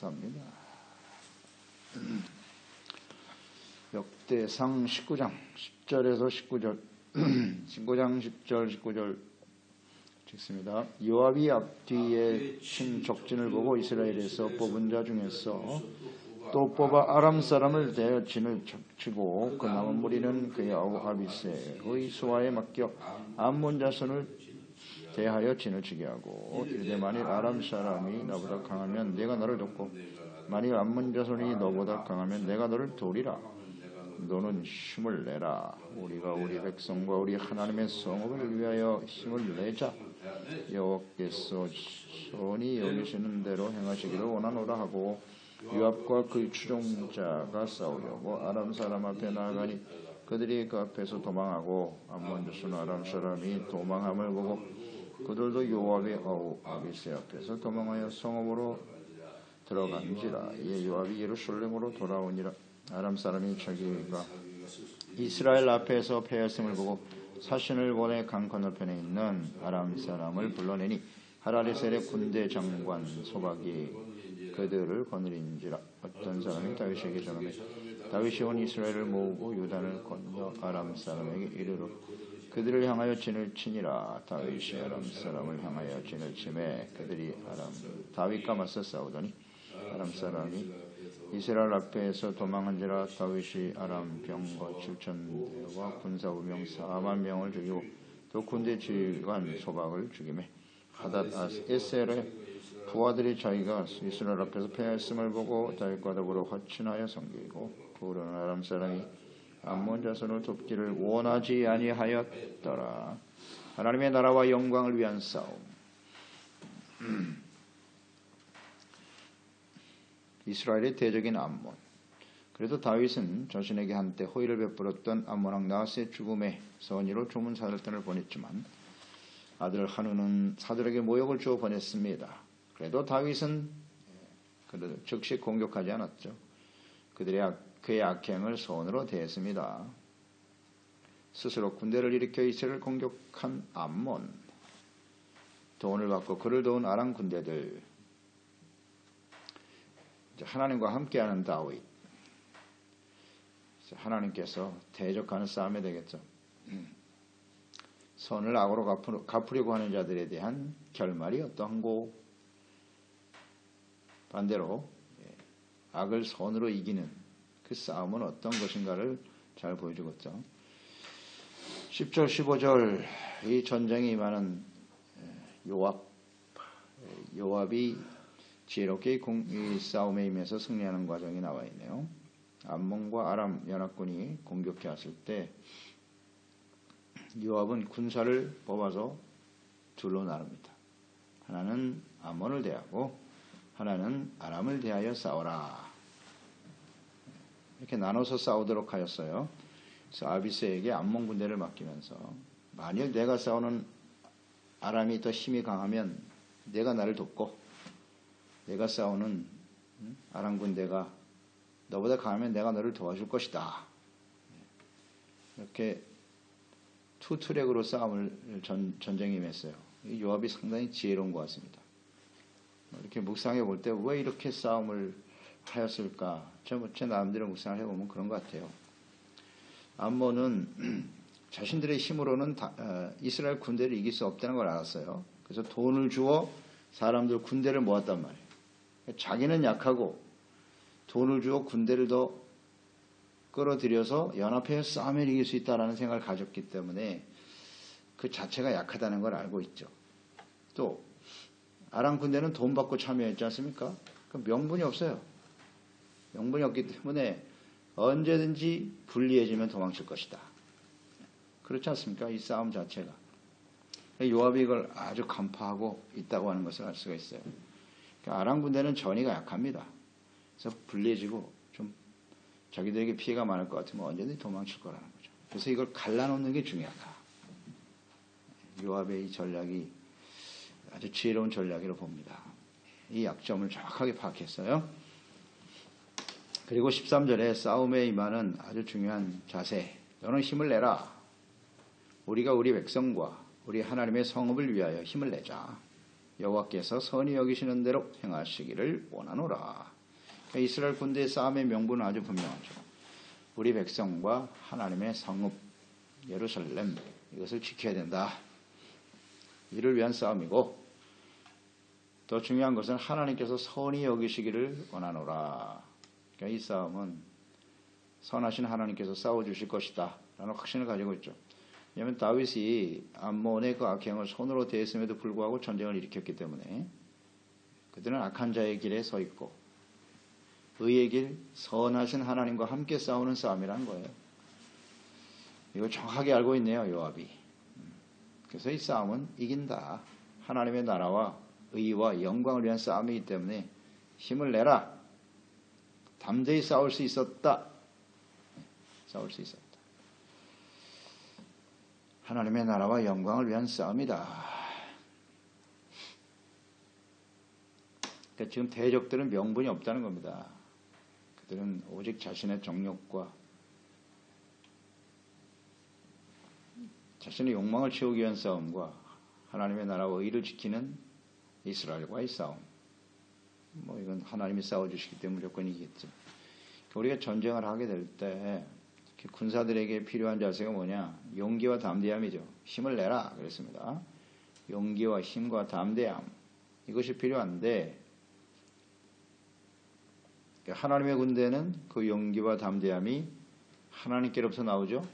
역사입니다. 역대상 19장 10절에서 19절 19장 10절 19절 읽습니다. 요압이 앞뒤에 친 적진을 보고 이스라엘에서 뽑은 자 중에서 또 뽑아 아람 사람을 대하여 진을 치고 그 남은 무리는 그의 아우 아비새의 수하에 맡겨 암몬 자손을 대하여 진을 치게 하고 이르되 만일 아람 사람이 나보다 강하면 내가 너를 돕고 만일 암몬 자손이 너보다 강하면 내가 너를 도우리라. 너는 힘을 내라. 우리가 우리 백성과 우리 하나님의 성읍을 위하여 힘을 내자. 여호와께서 선히 여기시는 대로 행하시기를 원하노라 하고 요압과 그 추종자가 싸우려고 아람 사람 앞에 나아가니 그들이 그 앞에서 도망하고 암몬 자손 아람 사람이 도망함을 보고 그들도 요압의 아우 아비새 앞에서 도망하여 성읍으로 들어간지라. 이에 요압이 예루살렘으로 돌아오니라. 아람 사람이 자기가 이스라엘 앞에서 패했음을 보고 사신을 보내 강 건너편에 있는 아람 사람을 불러내니 하라레셀의 군대 장관 소박이 그들을 거느린지라. 어떤 사람이 다윗에게 전하매 다윗이 온 이스라엘을 모으고 유단을 건너 아람 사람에게 이르러 그들을 향하여 진을 치니라. 다윗이 아람 사람을 향하여 진을 치매 그들이 다윗과 맞서 싸우더니 아람 사람이 이스라엘 앞에서 도망한지라. 다윗이 아람 병거 7,000대와 군사부명 40,000명을 죽이고 또 군대 지휘관 소박을 죽이매 하닷 에셀의 부하들이 자기가 이스라엘 앞에서 패했음을 보고 다윗과 더불어 화친하여 섬기고 부르는 아람 사람이 암몬 자손을 돕기를 원하지 아니하였더라. 하나님의 나라와 영광을 위한 싸움. 이스라엘의 대적인 암몬. 그래도 다윗은 자신에게 한때 호의를 베풀었던 암몬 왕 나하스의 죽음에 선의로 조문 사절단을 보냈지만 아들 한우는 사들에게 모욕을 주어 보냈습니다. 그래도 다윗은 즉시 공격하지 않았죠. 그의 악행을 선으로 대했습니다. 스스로 군대를 일으켜 이스라엘을 공격한 암몬, 도움을 받고 그를 도운 아람 군대들, 하나님과 함께하는 다윗, 하나님께서 대적하는 싸움이 되겠죠. 선을 악으로 갚으려고 하는 자들에 대한 결말이 어떠한고, 반대로 악을 선으로 이기는 그 싸움은 어떤 것인가를 잘 보여주겠죠. 10절 15절 이 전쟁에 임하는 요압이 지혜롭게 이 싸움에 임해서 승리하는 과정이 나와 있네요. 암몬과 아람 연합군이 공격해 왔을 때 요압은 군사를 뽑아서 둘로 나눕니다. 하나는 암몬을 대하고 하나는 아람을 대하여 싸워라. 이렇게 나눠서 싸우도록 하였어요. 그래서 아비새에게 암몬 군대를 맡기면서 만일 내가 싸우는 아람이 더 힘이 강하면 내가 나를 돕고 내가 싸우는 아람 군대가 너보다 강하면 내가 너를 도와줄 것이다. 이렇게 투트랙으로 싸움을 전쟁에 임했어요. 이 요압이 상당히 지혜로운 것 같습니다. 이렇게 묵상해 볼 때 왜 이렇게 싸움을 하였을까? 제 나름대로 묵상을 해보면 그런 것 같아요. 암몬은 자신들의 힘으로는 이스라엘 군대를 이길 수 없다는 걸 알았어요. 그래서 돈을 주어 사람들 군대를 모았단 말이에요. 자기는 약하고 돈을 주어 군대를 더 끌어들여서 연합해서 싸움을 이길 수 있다는 생각을 가졌기 때문에 그 자체가 약하다는 걸 알고 있죠. 또 아람 군대는 돈 받고 참여했지 않습니까? 그럼 명분이 없어요. 명분이 없기 때문에 언제든지 불리해지면 도망칠 것이다. 그렇지 않습니까? 이 싸움 자체가. 요압이 이걸 아주 간파하고 있다고 하는 것을 알 수가 있어요. 그러니까 아람 군대는 전의가 약합니다. 그래서 불리해지고 좀 자기들에게 피해가 많을 것 같으면 언제든지 도망칠 거라는 거죠. 그래서 이걸 갈라놓는 게 중요하다. 요압의 이 전략이 아주 지혜로운 전략이라고 봅니다. 이 약점을 정확하게 파악했어요. 그리고 13절에 싸움에 임하는 아주 중요한 자세. 너는 힘을 내라. 우리가 우리 백성과 우리 하나님의 성읍을 위하여 힘을 내자. 여호와께서 선히 여기시는 대로 행하시기를 원하노라. 그러니까 이스라엘 군대의 싸움의 명분은 아주 분명하죠. 우리 백성과 하나님의 성읍 예루살렘 이것을 지켜야 된다. 이를 위한 싸움이고, 더 중요한 것은 하나님께서 선히 여기시기를 원하노라. 그러니까 이 싸움은 선하신 하나님께서 싸워주실 것이다 라는 확신을 가지고 있죠. 왜냐하면 다윗이 암몬의 그 악행을 손으로 대했음에도 불구하고 전쟁을 일으켰기 때문에 그들은 악한 자의 길에 서 있고 의의 길, 선하신 하나님과 함께 싸우는 싸움이라는 거예요. 이걸 정확하게 알고 있네요, 요압이. 그래서 이 싸움은 이긴다. 하나님의 나라와 의와 영광을 위한 싸움이기 때문에 힘을 내라. 담대히 싸울 수 있었다. 싸울 수 있었다. 하나님의 나라와 영광을 위한 싸움이다. 그러니까 지금 대적들은 명분이 없다는 겁니다. 그들은 오직 자신의 정욕과 자신의 욕망을 채우기 위한 싸움과 하나님의 나라와 의를 지키는 이스라엘과의 싸움. 이건 하나님이 싸워주시기 때문에 무조건 이기겠죠. 우리가 전쟁을 하게 될 때 군사들에게 필요한 자세가 뭐냐? 용기와 담대함이죠. 힘을 내라 그랬습니다. 용기와 힘과 담대함 이것이 필요한데, 하나님의 군대는 그 용기와 담대함이 하나님께로부터 나오죠.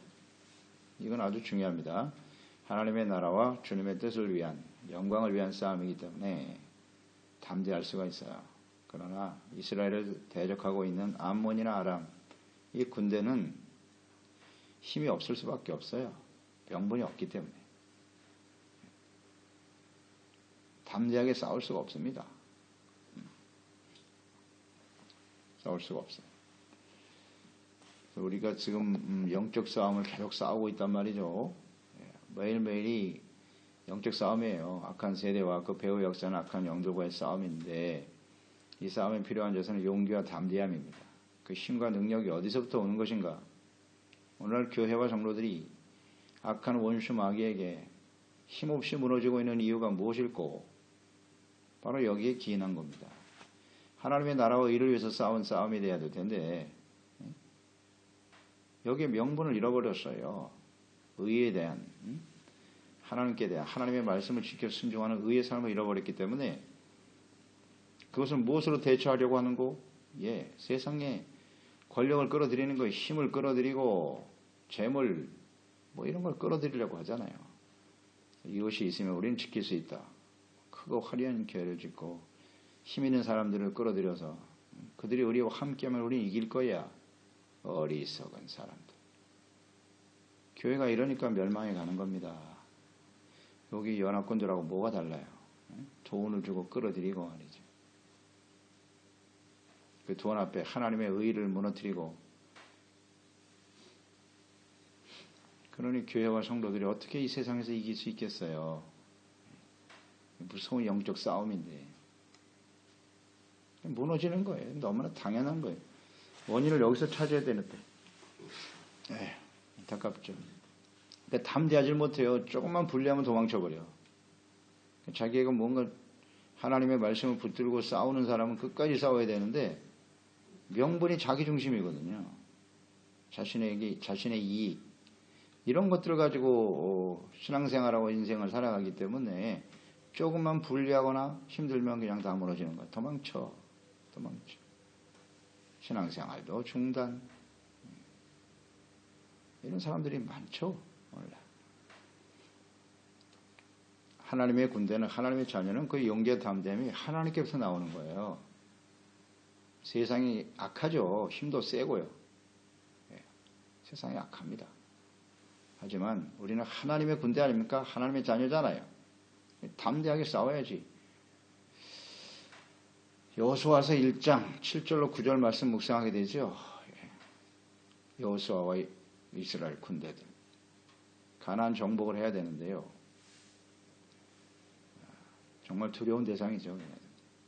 이건 아주 중요합니다. 하나님의 나라와 주님의 뜻을 위한, 영광을 위한 싸움이기 때문에 담대할 수가 있어요. 그러나 이스라엘을 대적하고 있는 암몬이나 아람, 이 군대는 힘이 없을 수밖에 없어요. 명분이 없기 때문에. 담대하게 싸울 수가 없습니다. 싸울 수가 없어요. 우리가 지금 영적 싸움을 계속 싸우고 있단 말이죠. 매일매일이 영적 싸움이에요. 악한 세대와 그 배후 역사는 악한 영들과의 싸움인데, 이 싸움에 필요한 것은 용기와 담대함입니다. 그 힘과 능력이 어디서부터 오는 것인가? 오늘날 교회와 성도들이 악한 원수 마귀에게 힘없이 무너지고 있는 이유가 무엇일꼬? 바로 여기에 기인한 겁니다. 하나님의 나라와 의를 위해서 싸운 싸움이 돼야 될 텐데 여기에 명분을 잃어버렸어요. 의에 대한, 하나님께 대한, 하나님의 말씀을 지켜 순종하는 의의 삶을 잃어버렸기 때문에 그것을 무엇으로 대처하려고 하는 거? 세상에 권력을 끌어들이는 거예요. 힘을 끌어들이고 재물 이런 걸 끌어들이려고 하잖아요. 이것이 있으면 우리는 지킬 수 있다. 크고 화려한 교회를 짓고 힘 있는 사람들을 끌어들여서 그들이 우리와 함께하면 우리는 이길 거야. 어리석은 사람들. 교회가 이러니까 멸망해 가는 겁니다. 여기 연합군들하고 뭐가 달라요? 돈을 주고 끌어들이고 말이죠. 그 돈 앞에 하나님의 의를 무너뜨리고, 그러니 교회와 성도들이 어떻게 이 세상에서 이길 수 있겠어요? 무서운 영적 싸움인데 무너지는 거예요. 너무나 당연한 거예요. 원인을 여기서 찾아야 되는데 안타깝죠. 그러니까 담대하지 못해요. 조금만 불리하면 도망쳐버려. 자기가 뭔가 하나님의 말씀을 붙들고 싸우는 사람은 끝까지 싸워야 되는데 명분이 자기 중심이거든요. 자신의 이익 이런 것들을 가지고 신앙생활하고 인생을 살아가기 때문에 조금만 불리하거나 힘들면 그냥 다 무너지는 거야. 도망쳐. 신앙생활도 중단. 이런 사람들이 많죠. 원래. 하나님의 군대는, 하나님의 자녀는 그 용기와 담대함이 하나님께서 나오는 거예요. 세상이 악하죠. 힘도 세고요. 세상이 악합니다. 하지만 우리는 하나님의 군대 아닙니까? 하나님의 자녀잖아요. 담대하게 싸워야지. 여호수아서 1장 7절로 9절 말씀 묵상하게 되죠. 여호수아와 이스라엘 군대들 가나안 정복을 해야 되는데요. 정말 두려운 대상이죠.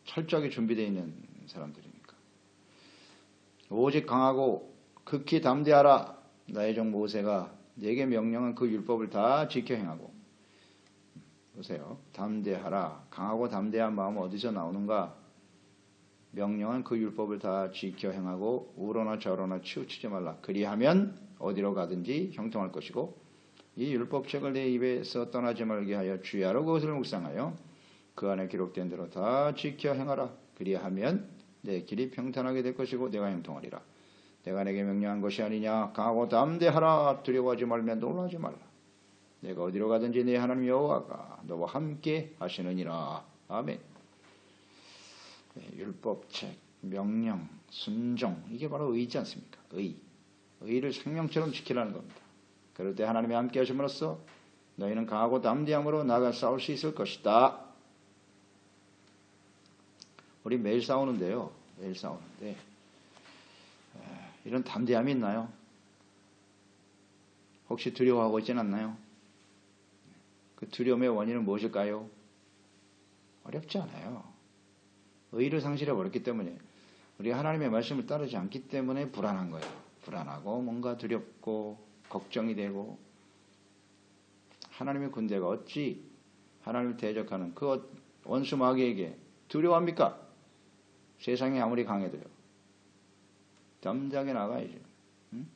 철저하게 준비되어 있는 사람들이니까. 오직 강하고 극히 담대하라. 나의 종 모세가 내게 명령한 그 율법을 다 지켜 행하고 보세요. 담대하라. 강하고 담대한 마음은 어디서 나오는가? 명령한 그 율법을 다 지켜 행하고 우로나 저로나 치우치지 말라. 그리하면 어디로 가든지 형통할 것이고 이 율법책을 내 입에서 떠나지 말게 하여 주야로 그것을 묵상하여 그 안에 기록된 대로 다 지켜 행하라. 그리하면 내 길이 평탄하게 될 것이고 내가 형통하리라. 내가 내게 명령한 것이 아니냐. 강하고 담대하라. 두려워하지 말며 놀라지 말라. 내가 어디로 가든지 내 하나님 여호와가 너와 함께 하시느니라. 아멘. 율법책, 명령, 순종, 이게 바로 의지 않습니까? 의를 생명처럼 지키라는 겁니다. 그럴 때 하나님이 함께 하심으로써 너희는 강하고 담대함으로 나아가 싸울 수 있을 것이다. 우리 매일 싸우는데요. 매일 싸우는데 이런 담대함이 있나요? 혹시 두려워하고 있지는 않나요? 그 두려움의 원인은 무엇일까요? 어렵지 않아요. 의를 상실해 버렸기 때문에 우리 하나님의 말씀을 따르지 않기 때문에 불안한 거예요. 불안하고 뭔가 두렵고 걱정이 되고 하나님의 군대가 어찌 하나님을 대적하는 그 원수 마귀에게 두려워합니까? 세상이 아무리 강해도요. 담대하게 나가야죠. 응?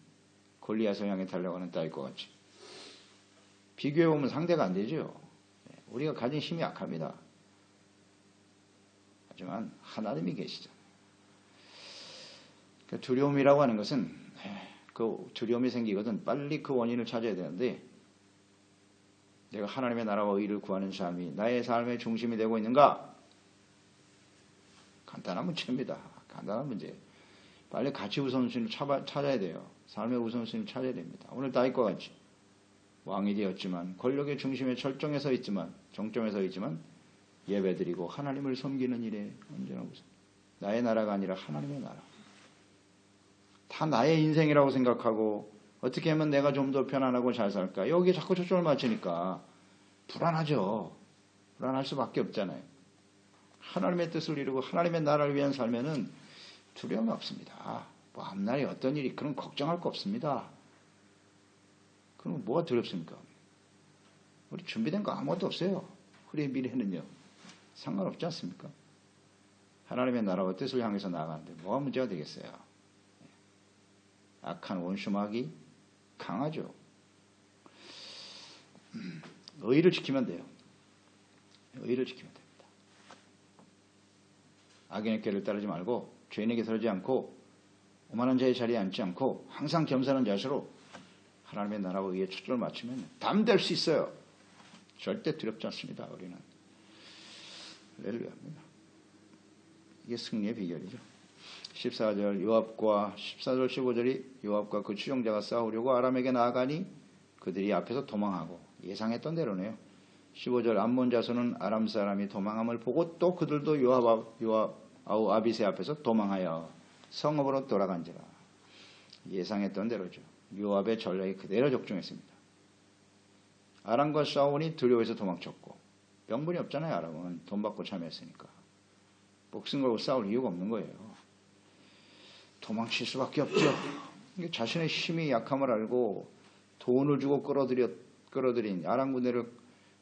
골리앗을 향해 달려가는 딸과 같이. 비교해보면 상대가 안 되죠. 우리가 가진 힘이 약합니다. 하지만 하나님이 계시잖아요. 그 두려움이라고 하는 것은 그 두려움이 생기거든 빨리 그 원인을 찾아야 되는데 내가 하나님의 나라와 의를 구하는 삶이 나의 삶의 중심이 되고 있는가? 간단한 문제입니다. 간단한 문제. 빨리 가치 우선순위를 찾아야 돼요. 삶의 우선순위를 찾아야 됩니다. 오늘 다윗과 같이 왕이 되었지만 권력의 중심에 정점에 서 있지만 예배드리고 하나님을 섬기는 일에 언제나 우선. 나의 나라가 아니라 하나님의 나라. 다 나의 인생이라고 생각하고 어떻게 하면 내가 좀 더 편안하고 잘 살까? 여기에 자꾸 초점을 맞추니까 불안하죠. 불안할 수밖에 없잖아요. 하나님의 뜻을 이루고 하나님의 나라를 위한 삶에는 두려움이 없습니다. 뭐 앞날에 어떤 일이 그런 걱정할 거 없습니다. 그럼 뭐가 두렵습니까? 우리 준비된 거 아무것도 없어요. 우리의 미래는요. 상관없지 않습니까? 하나님의 나라와 뜻을 향해서 나아가는데 뭐가 문제가 되겠어요? 악한 원수 마귀 강하죠. 의를 지키면 돼요. 의를 지키면 됩니다. 악인의 길을 따르지 말고 죄인에게 서지 않고 오만한 자의 자리에 앉지 않고 항상 겸손한 자세로 하나님의 나라와 의에 초점을 맞추면 담대할 수 있어요. 절대 두렵지 않습니다. 우리는. 할렐루야입니다. 이게 승리의 비결이죠. 14절 요압과 14절 15절이 요압과 그 추종자가 싸우려고 아람에게 나아가니 그들이 앞에서 도망하고 예상했던 대로네요. 15절 암몬 자손은 아람 사람이 도망함을 보고 또 그들도 요압 아비새 앞에서 도망하여 성읍으로 돌아간지라. 예상했던 대로죠. 요압의 전략이 그대로 적중했습니다. 아람과 싸우니 두려워해서 도망쳤고 명분이 없잖아요. 아람은 돈 받고 참여했으니까 목숨 걸고 싸울 이유가 없는 거예요. 도망칠 수밖에 없죠. 자신의 힘이 약함을 알고 돈을 주고 끌어들인 아람 군대를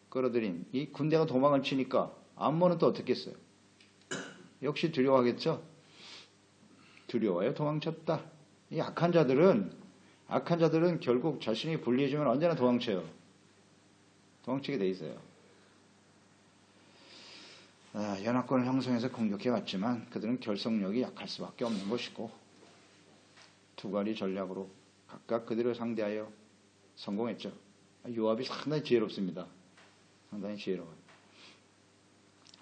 끌어들인 이 군대가 도망을 치니까 암몬은 또 어떻게 했어요? 역시 두려워하겠죠. 두려워요. 도망쳤다. 이 악한 자들은 결국 자신이 불리해지면 언제나 도망쳐요. 도망치게 돼 있어요. 연합군을 형성해서 공격해 왔지만 그들은 결속력이 약할 수밖에 없는 것이고 두 가지 전략으로 각각 그들을 상대하여 성공했죠. 요압이 상당히 지혜롭습니다. 상당히 지혜로워요.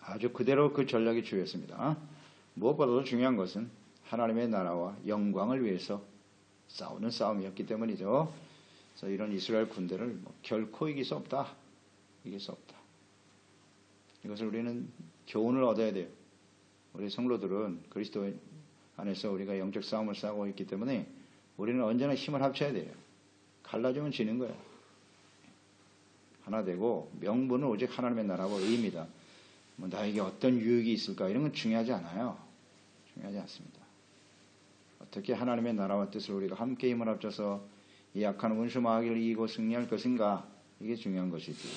아주 그대로 그 전략이 주였습니다. 무엇보다도 중요한 것은 하나님의 나라와 영광을 위해서 싸우는 싸움이었기 때문이죠. 그래서 이런 이스라엘 군대를 결코 이길 수 없다. 이길 수 없다. 이것을 우리는 교훈을 얻어야 돼요. 우리 성도들은 그리스도 안에서 우리가 영적 싸움을 싸우고 있기 때문에 우리는 언제나 힘을 합쳐야 돼요. 갈라지면 지는 거예요. 하나 되고 명분은 오직 하나님의 나라와 의입니다. 나에게 어떤 유익이 있을까 이런 건 중요하지 않아요. 중요하지 않습니다. 어떻게 하나님의 나라와 뜻을 우리가 함께 힘을 합쳐서 이 악한 원수 마귀를 이기고 승리할 것인가 이게 중요한 것이지.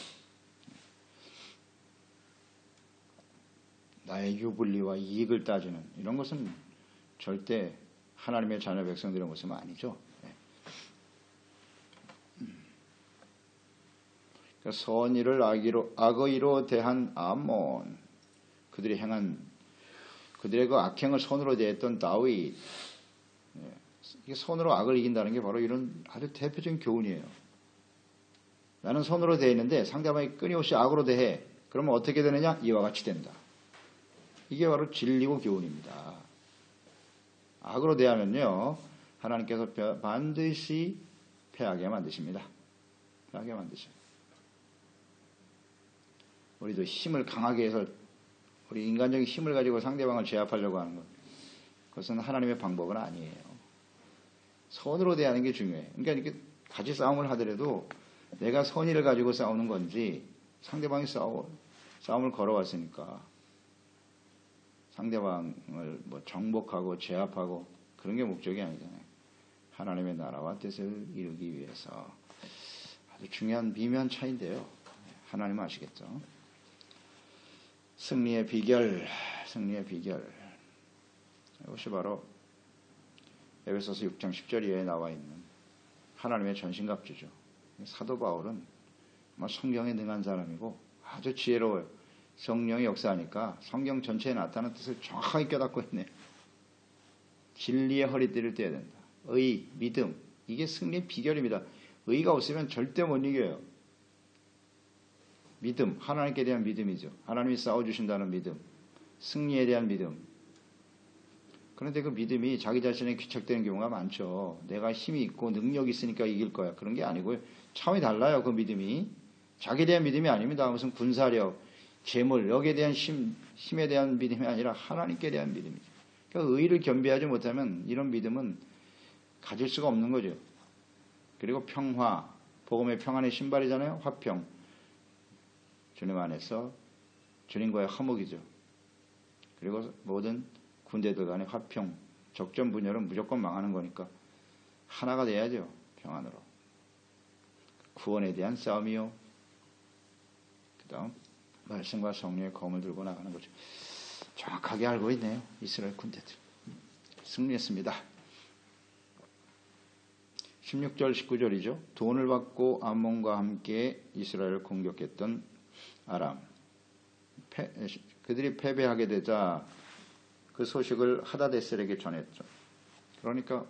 나의 유불리와 이익을 따지는 이런 것은 절대 하나님의 자녀 백성들의 모습은 아니죠. 그러니까 선의를 악의로 대한 암몬, 그들이 행한 그들의 그 악행을 선으로 대했던 다윗, 이게 선으로 악을 이긴다는 게 바로 이런 아주 대표적인 교훈이에요. 나는 선으로 대했는데 상대방이 끊임없이 악으로 대해. 그러면 어떻게 되느냐? 이와 같이 된다. 이게 바로 진리고 교훈입니다. 악으로 대하면요, 하나님께서 반드시 패하게 만드십니다. 패하게 만드십니다. 우리도 힘을 강하게 해서 우리 인간적인 힘을 가지고 상대방을 제압하려고 하는 것, 그것은 하나님의 방법은 아니에요. 선으로 대하는 게 중요해요. 그러니까 이렇게 같이 싸움을 하더라도 내가 선의를 가지고 싸우는 건지, 상대방이 싸움을 걸어왔으니까 상대방을 뭐 정복하고 제압하고 그런 게 목적이 아니잖아요. 하나님의 나라와 뜻을 이루기 위해서. 아주 중요한 미묘한 차이인데요. 하나님은 아시겠죠? 승리의 비결. 이것이 바로 에베소서 6장 10절 이하에 나와 있는 하나님의 전신갑주죠. 사도 바울은 성경에 능한 사람이고 아주 지혜로워요. 성령이 역사하니까 성경 전체에 나타나는 뜻을 정확하게 깨닫고 있네요. 진리의 허리띠를 떼야 된다. 의, 믿음, 이게 승리의 비결입니다. 의가 없으면 절대 못 이겨요. 믿음, 하나님께 대한 믿음이죠. 하나님이 싸워주신다는 믿음, 승리에 대한 믿음. 그런데 그 믿음이 자기 자신에 귀착되는 경우가 많죠. 내가 힘이 있고 능력이 있으니까 이길 거야. 그런 게 아니고요. 차원이 달라요. 그 믿음이. 자기에 대한 믿음이 아닙니다. 무슨 군사력, 재물, 여기에 대한 힘에 대한 믿음이 아니라 하나님께 대한 믿음이죠. 그러니까 의를 겸비하지 못하면 이런 믿음은 가질 수가 없는 거죠. 그리고 평화, 복음의 평안의 신발이잖아요. 화평. 주님 안에서 주님과의 화목이죠. 그리고 모든 군대들 간의 화평, 적전 분열은 무조건 망하는 거니까 하나가 돼야죠. 평안으로. 구원에 대한 싸움이요. 그 다음 말씀과 성령의 검을 들고 나가는 거죠. 정확하게 알고 있네요. 이스라엘 군대들. 승리했습니다. 16절 19절이죠. 돈을 받고 암몬과 함께 이스라엘을 공격했던 아람. 그들이 패배하게 되자 그 소식을 하다데셀에게 전했죠. 그러니까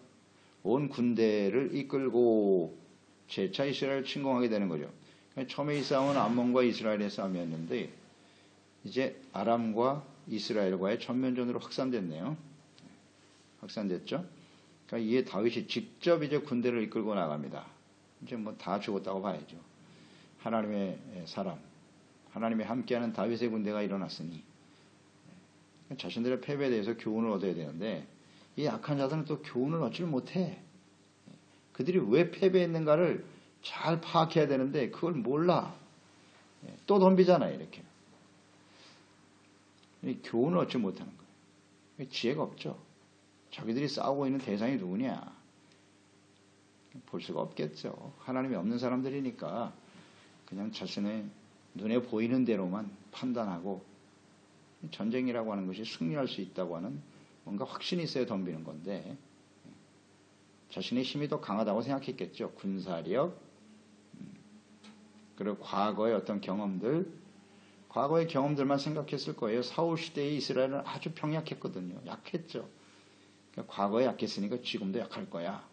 온 군대를 이끌고 재차 이스라엘을 침공하게 되는 거죠. 처음에 이 싸움은 암몬과 이스라엘의 싸움이었는데 이제 아람과 이스라엘과의 전면전으로 확산됐네요. 확산됐죠. 그러니까 이에 다윗이 직접 이제 군대를 이끌고 나갑니다. 이제 뭐 다 죽었다고 봐야죠. 하나님의 사람, 하나님이 함께하는 다윗의 군대가 일어났으니 자신들의 패배에 대해서 교훈을 얻어야 되는데 이 약한 자들은 또 교훈을 얻지를 못해. 그들이 왜 패배했는가를 잘 파악해야 되는데 그걸 몰라. 또 덤비잖아요. 이렇게. 교훈을 얻지 못하는 거예요. 지혜가 없죠. 자기들이 싸우고 있는 대상이 누구냐. 볼 수가 없겠죠. 하나님이 없는 사람들이니까 그냥 자신의 눈에 보이는 대로만 판단하고 전쟁이라고 하는 것이 승리할 수 있다고 하는 뭔가 확신이 있어야 덤비는 건데 자신의 힘이 더 강하다고 생각했겠죠. 군사력, 그리고 과거의 어떤 경험들, 과거의 경험들만 생각했을 거예요. 사울 시대의 이스라엘은 아주 병약했거든요. 약했죠. 그러니까 과거에 약했으니까 지금도 약할 거야.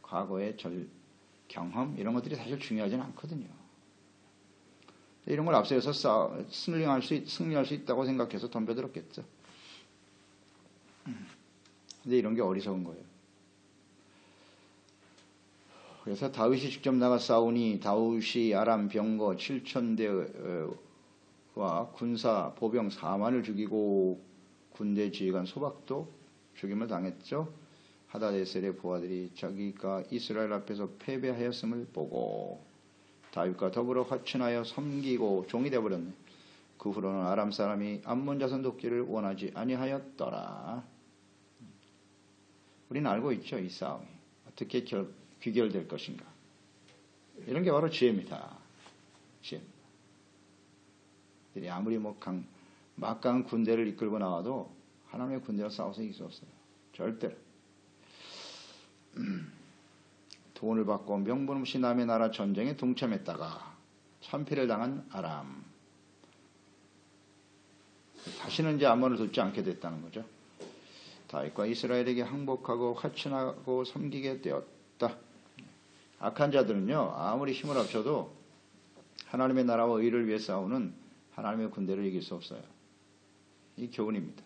과거의 경험 이런 것들이 사실 중요하지는 않거든요. 이런 걸 앞서서 승리할 수 있다고 생각해서 덤벼들었겠죠. 근데 이런 게 어리석은 거예요. 그래서 다윗이 직접 나가 싸우니 다윗이 아람 병거 7,000대와 군사 보병 4만을 죽이고 군대 지휘관 소박도 죽임을 당했죠. 하다데셀의 부하들이 자기가 이스라엘 앞에서 패배하였음을 보고 다윗과 더불어 화친하여 섬기고 종이 되어버렸네. 그 후로는 아람 사람이 암몬 자손 돕기를 원하지 아니하였더라. 우리는 알고 있죠. 이 싸움이 어떻게 귀결될 것인가. 이런 게 바로 지혜입니다. 지혜입니다. 아무리 막강한 군대를 이끌고 나와도 하나님의 군대와 싸워서 이길 수 없어요. 절대로. 돈을 받고 명분 없이 남의 나라 전쟁에 동참했다가 참패를 당한 아람. 다시는 이제 암몬을 돕지 않게 됐다는 거죠. 다윗과 이스라엘에게 항복하고 화친하고 섬기게 되었다. 악한 자들은요, 아무리 힘을 합쳐도 하나님의 나라와 의를 위해 싸우는 하나님의 군대를 이길 수 없어요. 이 교훈입니다.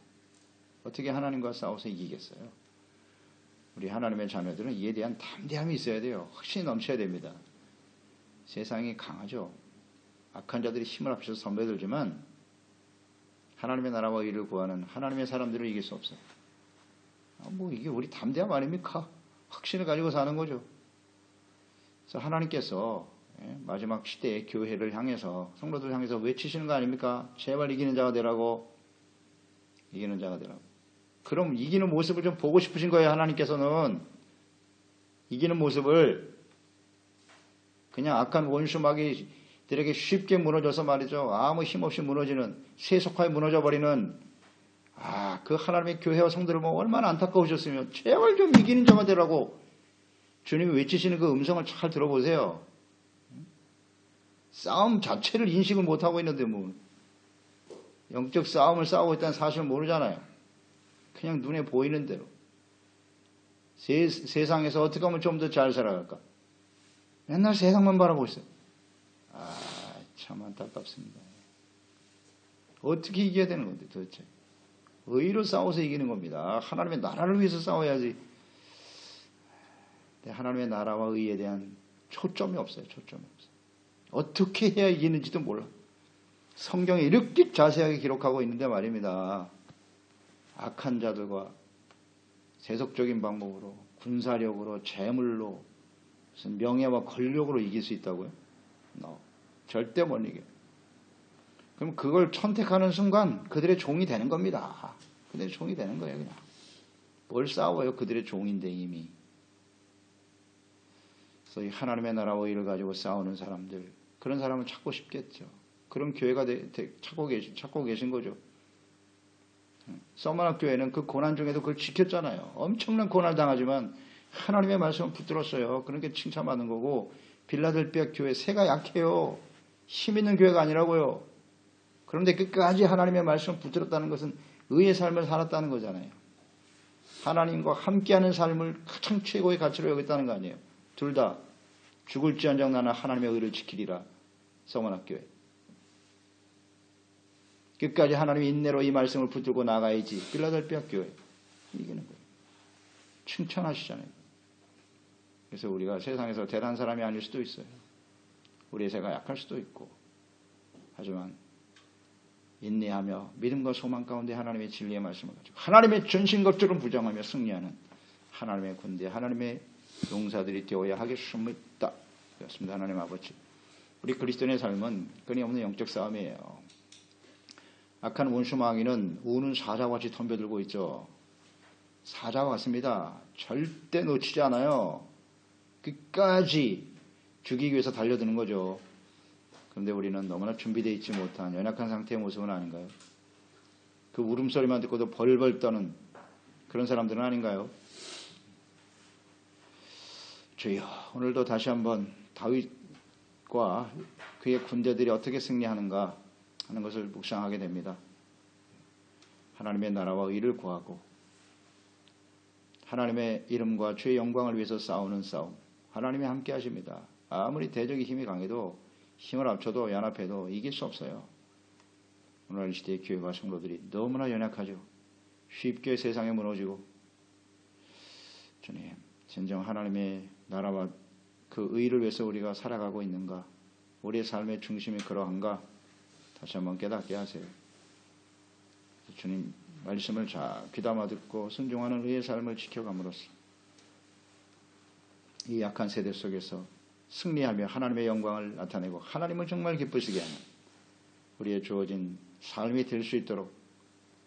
어떻게 하나님과 싸워서 이기겠어요? 우리 하나님의 자녀들은 이에 대한 담대함이 있어야 돼요. 확신이 넘쳐야 됩니다. 세상이 강하죠. 악한 자들이 힘을 합쳐서 덤벼들지만 하나님의 나라와 의를 구하는 하나님의 사람들을 이길 수 없어요. 이게 우리 담대함 아닙니까? 확신을 가지고 사는 거죠. 그래서 하나님께서 마지막 시대의 교회를 향해서, 성도들 향해서 외치시는 거 아닙니까? 제발 이기는 자가 되라고. 이기는 자가 되라고. 그럼 이기는 모습을 좀 보고 싶으신 거예요. 하나님께서는 이기는 모습을. 그냥 악한 원수 마귀들에게 쉽게 무너져서 말이죠, 아무 힘없이 무너지는, 세속화에 무너져 버리는 그 하나님의 교회와 성도를 보면 얼마나 안타까우셨으면 제발 좀 이기는 자가 되라고 주님이 외치시는 그 음성을 잘 들어보세요. 싸움 자체를 인식을 못하고 있는데 영적 싸움을 싸우고 있다는 사실을 모르잖아요. 그냥 눈에 보이는 대로. 세상에서 어떻게 하면 좀 더 잘 살아갈까? 맨날 세상만 바라보고 있어요. 참 안타깝습니다. 어떻게 이겨야 되는 건데 도대체? 의로 싸워서 이기는 겁니다. 하나님의 나라를 위해서 싸워야지. 하나님의 나라와 의에 대한 초점이 없어요. 초점이 없어요. 어떻게 해야 이기는지도 몰라. 성경에 이렇게 자세하게 기록하고 있는데 말입니다. 악한 자들과 세속적인 방법으로, 군사력으로, 재물로, 무슨 명예와 권력으로 이길 수 있다고요? 절대 못 이겨요. 그럼 그걸 선택하는 순간 그들의 종이 되는 겁니다. 그들의 종이 되는 거예요, 그냥. 뭘 싸워요? 그들의 종인데 이미. 그래서 이 하나님의 나라와 의를 가지고 싸우는 사람들, 그런 사람은 찾고 싶겠죠. 그런 교회가 찾고 계신 거죠. 서머나 교회는 그 고난 중에도 그걸 지켰잖아요. 엄청난 고난을 당하지만 하나님의 말씀은 붙들었어요. 그런 게 칭찬받는 거고, 빌라델비아 교회 새가 약해요. 힘 있는 교회가 아니라고요. 그런데 끝까지 하나님의 말씀을 붙들었다는 것은 의의 삶을 살았다는 거잖아요. 하나님과 함께하는 삶을 가장 최고의 가치로 여겼다는 거 아니에요. 둘 다 죽을지언정 나는 하나님의 의를 지키리라. 서머나 교회. 끝까지 하나님의 인내로 이 말씀을 붙들고 나가야지. 빌라델비아 교회. 이기는 거예요. 칭찬하시잖아요. 그래서 우리가 세상에서 대단한 사람이 아닐 수도 있어요. 우리의 새가 약할 수도 있고. 하지만 인내하며 믿음과 소망 가운데 하나님의 진리의 말씀을 가지고 하나님의 전신것처럼 부정하며 승리하는 하나님의 군대, 하나님의 용사들이 되어야 하겠습니다. 그렇습니다. 하나님 아버지, 우리 그리스도인의 삶은 끊임없는 영적 싸움이에요. 악한 원수 마귀는 우는 사자와 같이 덤벼들고 있죠. 사자와 같습니다. 절대 놓치지 않아요. 끝까지 죽이기 위해서 달려드는 거죠. 그런데 우리는 너무나 준비되어 있지 못한 연약한 상태의 모습은 아닌가요? 그 울음소리만 듣고도 벌벌 떠는 그런 사람들은 아닌가요? 주여, 오늘도 다시 한번 다윗과 그의 군대들이 어떻게 승리하는가 하는 것을 묵상하게 됩니다. 하나님의 나라와 의를 구하고 하나님의 이름과 주의 영광을 위해서 싸우는 싸움, 하나님이 함께 하십니다. 아무리 대적의 힘이 강해도 힘을 합쳐도 연합해도 이길 수 없어요. 오늘 시대의 교회와 성도들이 너무나 연약하죠. 쉽게 세상에 무너지고, 주님, 진정 하나님의 나라와 그 의를 위해서 우리가 살아가고 있는가, 우리의 삶의 중심이 그러한가 다시 한번 깨닫게 하세요. 주님 말씀을 잘 귀담아 듣고 순종하는 의의 삶을 지켜감으로써 이 약한 세대 속에서 승리하며 하나님의 영광을 나타내고 하나님을 정말 기쁘시게 하는 우리의 주어진 삶이 될 수 있도록,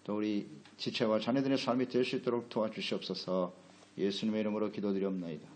또 우리 지체와 자녀들의 삶이 될 수 있도록 도와주시옵소서. 예수님의 이름으로 기도드리옵나이다.